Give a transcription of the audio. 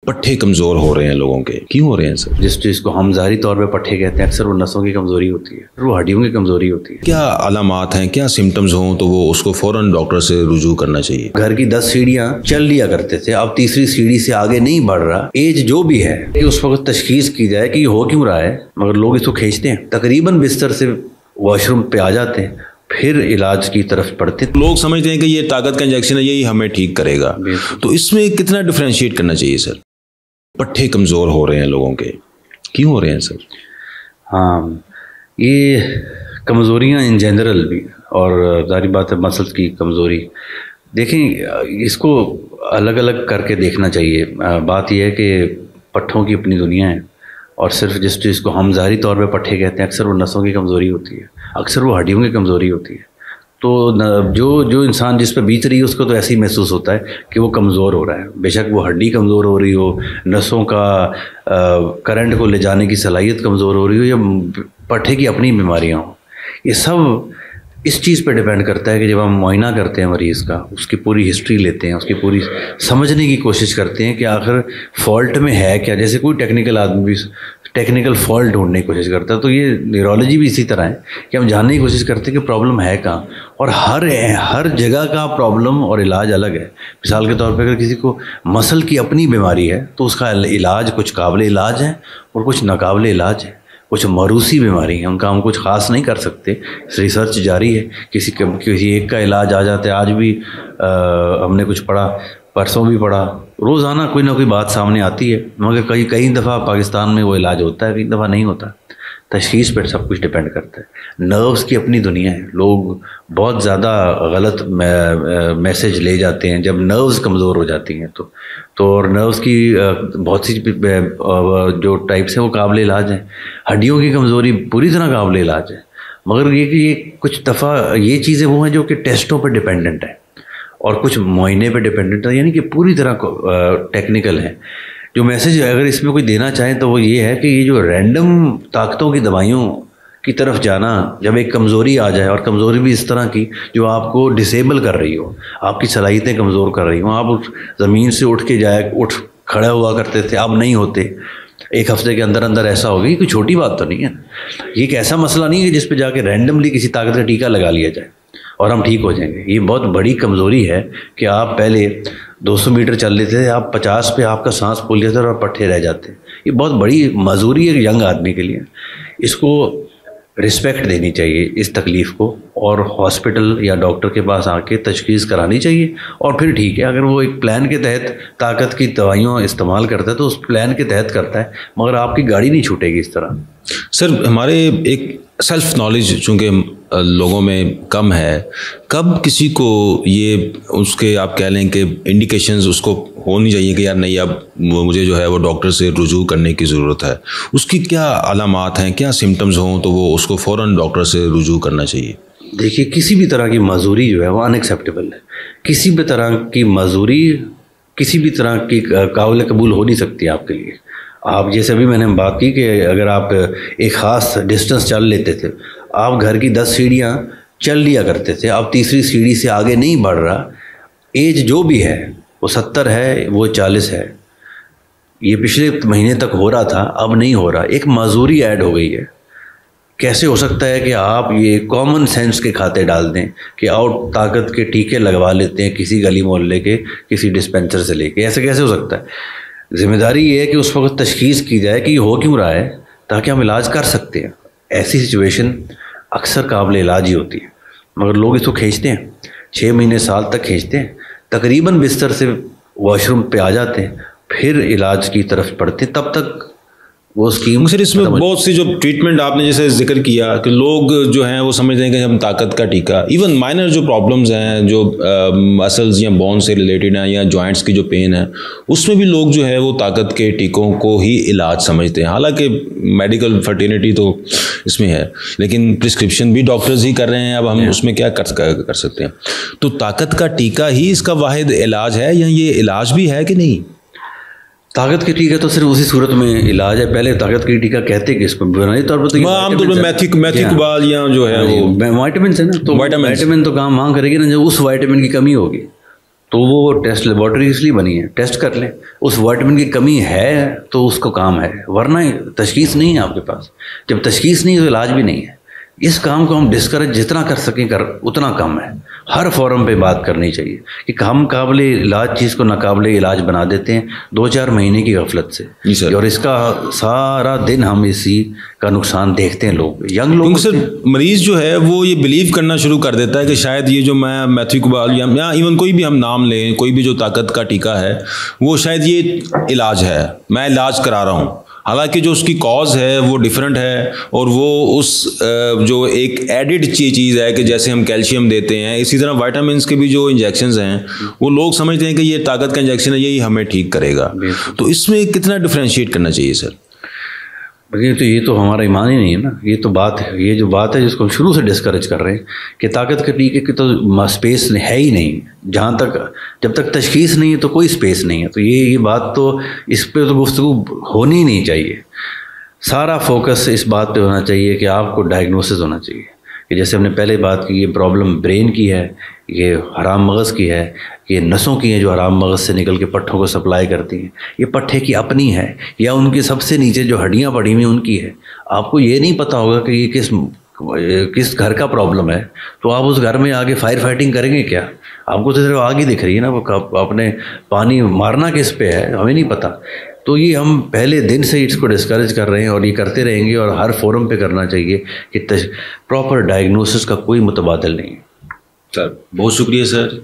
पट्टे कमज़ोर हो रहे हैं लोगों के, क्यों हो रहे हैं सर? जिस चीज़ को हम ज़ाहिरी तौर पे पट्टे कहते हैं, अक्सर वो नसों की कमज़ोरी होती है, वो हड्डियों की कमज़ोरी होती है। क्या अलामात हैं, क्या सिम्टम्स हों तो वो उसको फ़ौरन डॉक्टर से रुजू करना चाहिए? घर की 10 सीढ़ियाँ चल लिया करते थे, अब तीसरी सीढ़ी से आगे नहीं बढ़ रहा। एज जो भी है कि उस वक्त तशखीस की जाए कि हो क्यों रहा है, मगर लोग इसको खींचते हैं, तकरीबन बिस्तर से वॉशरूम पे आ जाते हैं, फिर इलाज की तरफ पड़ते। लोग समझते हैं कि ये ताकत का इंजेक्शन है, यही हमें ठीक करेगा, तो इसमें कितना डिफ्रेंशिएट करना चाहिए सर? पट्टे कमज़ोर हो रहे हैं लोगों के, क्यों हो रहे हैं सर? हाँ, ये कमज़ोरियाँ इन जनरल भी, और जारी बात है मसल्स की कमज़ोरी, देखें इसको अलग अलग करके देखना चाहिए। बात यह है कि पट्ठों की अपनी दुनिया है, और सिर्फ जिस चीज़ को हम ज़ाहिरी तौर पे पट्टे कहते हैं, अक्सर वो नसों की कमज़ोरी होती है, अक्सर वो हड्डियों की कमज़ोरी होती है। तो जो इंसान जिस पर बीत रही है उसको तो ऐसे ही महसूस होता है कि वो कमज़ोर हो रहा है, बेशक वो हड्डी कमज़ोर हो रही हो, नसों का करंट को ले जाने की सलाहियत कमज़ोर हो रही हो, या पट्टे की अपनी बीमारियाँ हों। ये सब इस चीज़ पे डिपेंड करता है कि जब हम मुआयना करते हैं मरीज़ का, उसकी पूरी हिस्ट्री लेते हैं, उसकी पूरी समझने की कोशिश करते हैं कि आखिर फॉल्ट में है क्या। जैसे कोई टेक्निकल आदमी भी टेक्निकल फॉल्ट ढूंढने की कोशिश करता है, तो ये न्यूरोलॉजी भी इसी तरह है कि हम जानने की कोशिश करते हैं कि प्रॉब्लम है कहाँ, और हर जगह का प्रॉब्लम और इलाज अलग है। मिसाल के तौर पर अगर किसी को मसल की अपनी बीमारी है तो उसका इलाज कुछ काबिल इलाज है और कुछ नाकाबिल इलाज है। कुछ मरूसी बीमारी है, उनका हम कुछ ख़ास नहीं कर सकते, रिसर्च जारी है। किसी एक का इलाज आ जाता है, आज भी हमने कुछ पढ़ा, परसों भी पढ़ा, रोज़ाना कोई ना कोई बात सामने आती है, मगर कई दफ़ा पाकिस्तान में वो इलाज होता है, कई दफ़ा नहीं होता। तशख़ीस पर सब कुछ डिपेंड करता है। नर्व्स की अपनी दुनिया है, लोग बहुत ज़्यादा गलत मैसेज ले जाते हैं जब नर्व्स कमज़ोर हो जाती हैं तो और नर्व्स की बहुत सी जो टाइप्स हैं वो काबिल इलाज हैं। हड्डियों की कमज़ोरी पूरी तरह काबिल इलाज है, मगर ये कुछ दफ़ा ये चीज़ें वो हैं जो कि टेस्टों पर डिपेंडेंट है और कुछ मुआयने पर डिपेंडेंट है, यानी कि पूरी तरह टेक्निकल है। जो मैसेज अगर इसमें कोई देना चाहें तो वो ये है कि ये जो रैंडम ताकतों की दवाइयों की तरफ जाना, जब एक कमज़ोरी आ जाए, और कमज़ोरी भी इस तरह की जो आपको डिसेबल कर रही हो, आपकी सलाहियतें कमज़ोर कर रही हो, आप ज़मीन से उठ खड़ा हुआ करते थे, अब नहीं होते, एक हफ्ते के अंदर अंदर ऐसा होगी, कोई छोटी बात तो नहीं है। ये एक ऐसा मसला नहीं है जिस पे जाके रैंडमली किसी ताकत का टीका लगा लिया जाए और हम ठीक हो जाएंगे। ये बहुत बड़ी कमज़ोरी है कि आप पहले 200 मीटर चल लेते थे, आप 50 पे आपका सांस फूल जाता है और पट्टे रह जाते हैं। ये बहुत बड़ी मजबूरी है यंग आदमी के लिए। इसको रिस्पेक्ट देनी चाहिए इस तकलीफ़ को, और हॉस्पिटल या डॉक्टर के पास आके तशख़ीस करानी चाहिए, और फिर ठीक है। अगर वो एक प्लान के तहत ताकत की दवाइयाँ इस्तेमाल करता है तो उस प्लान के तहत करता है, मगर आपकी गाड़ी नहीं छूटेगी इस तरह। सर, हमारे एक सेल्फ नॉलेज चूँकि लोगों में कम है, कब किसी को ये उसके आप कह लें कि इंडिकेशंस उसको होनी चाहिए कि यार नहीं, अब मुझे जो है वो डॉक्टर से रुजू करने की ज़रूरत है, उसकी क्या अलामात हैं, क्या सिम्टम्स हों तो वो उसको फ़ौरन डॉक्टर से रुजू करना चाहिए? देखिए, किसी भी तरह की मजूरी जो है वो अनएक्सेप्टेबल है। किसी भी तरह की मजूरी किसी भी तरह की काबिल कबूल हो नहीं सकती आपके लिए। आप जैसे अभी मैंने बात की कि अगर आप एक ख़ास डिस्टेंस चल लेते थे, आप घर की 10 सीढ़ियाँ चल लिया करते थे, अब तीसरी सीढ़ी से आगे नहीं बढ़ रहा। एज जो भी है, वो 70 है, वो 40 है, ये पिछले महीने तक हो रहा था, अब नहीं हो रहा, एक मजूरी ऐड हो गई है। कैसे हो सकता है कि आप ये कॉमन सेंस के खाते डाल दें कि आओ ताकत के टीके लगवा लेते हैं किसी गली मोहल्ले के किसी डिस्पेंसर से लेके? ऐसे कैसे हो सकता है? जिम्मेदारी ये है कि उस वक्त तशख़ीस की जाए कि हो क्यों रहा है, ताकि हम इलाज कर सकते हैं। ऐसी सिचुएशन अक्सर काबिल इलाज ही होती है, मगर लोग इसको खींचते हैं, 6 महीने साल तक खींचते हैं, तकरीबन बिस्तर से वॉशरूम पे आ जाते हैं, फिर इलाज की तरफ पड़ते हैं, तब तक वो स्कीम। सर, इसमें बहुत सी जो ट्रीटमेंट आपने जैसे जिक्र किया कि लोग जो हैं वो समझते हैं कि हम ताकत का टीका, इवन माइनर जो प्रॉब्लम्स हैं जो मसल्स या बोन से रिलेटेड हैं या जॉइंट्स की जो पेन है, उसमें भी लोग जो है वो ताकत के टीकों को ही इलाज समझते हैं। हालांकि मेडिकल फर्टिलिटी तो इसमें है, लेकिन प्रिस्क्रिप्शन भी डॉक्टर्स ही कर रहे हैं, अब हम उसमें क्या कर सकते हैं? तो ताकत का टीका ही इसका वाहिद इलाज है, या ये इलाज भी है कि नहीं? ताकत के टीका तो सिर्फ उसी सूरत में इलाज है। पहले ताकत के टीका कहते हैं किसको? बुनियादी तौर पर तो आमतौर पर मैथिकबाल या जो है वो विटामिन है ना, तो विटामिन तो काम मांग करेगी ना जब उस विटामिन की कमी होगी, तो वो टेस्ट लेबॉर्ट्री इसलिए बनी है, टेस्ट कर लें, उस विटामिन की कमी है तो उसको काम है, वरना तशखीस नहीं है आपके पास। जब तशखीस नहीं है तो इलाज भी नहीं है। इस काम को हम डिस्करेज जितना कर सकें कर उतना कम है। हर फोरम पे बात करनी चाहिए कि हम काबिले इलाज चीज़ को नाकाबिले इलाज बना देते हैं 2-4 महीने की गफलत से, और इसका सारा दिन हम इसी का नुकसान देखते हैं लोग, यंग लोग। सर मरीज़ जो है वो ये बिलीव करना शुरू कर देता है कि शायद ये जो मैं मैथ्रिक्यूबाल या इवन कोई भी हम नाम लें, कोई भी जो ताकत का टीका है वो शायद ये इलाज है, मैं इलाज करा रहा हूँ, हालांकि जो उसकी कॉज है वो डिफरेंट है। और वो उस जो एक एडिड चीज़ है कि जैसे हम कैल्शियम देते हैं, इसी तरह विटामिन्स के भी जो इंजेक्शंस हैं वो लोग समझते हैं कि ये ताकत का इंजेक्शन है, यही हमें ठीक करेगा। तो इसमें कितना डिफ्रेंशिएट करना चाहिए सर? ये तो हमारा ईमान ही नहीं है ना। ये तो बात है, ये जो बात है जिसको हम शुरू से डिस्करेज कर रहे हैं कि ताकत के टीके की तो स्पेस है ही नहीं। जहाँ तक जब तक तशखीस नहीं है तो कोई स्पेस नहीं है। तो ये बात तो इस पे तो गुफ्तगू होनी ही नहीं चाहिए। सारा फोकस इस बात पे होना चाहिए कि आपको डायग्नोसिस होना चाहिए कि जैसे हमने पहले बात की, ये प्रॉब्लम ब्रेन की है, ये हराम मगज़ की है, ये नसों की हैं जो हराम मगज़ से निकल के पट्ठों को सप्लाई करती हैं, ये पट्ठे की अपनी है या उनकी सबसे नीचे जो हड्डियां पड़ी हुई उनकी है। आपको ये नहीं पता होगा कि ये किस घर का प्रॉब्लम है, तो आप उस घर में आगे फायर फाइटिंग करेंगे क्या? आपको तो सिर्फ आग ही दिख रही है ना, वो अपने पानी मारना किस पे है हमें नहीं पता। तो ये हम पहले दिन से इसको डिस्करेज कर रहे हैं और ये करते रहेंगे, और हर फोरम पे करना चाहिए कि प्रॉपर डायग्नोसिस का कोई मुतबादल नहीं है। सर बहुत शुक्रिया सर।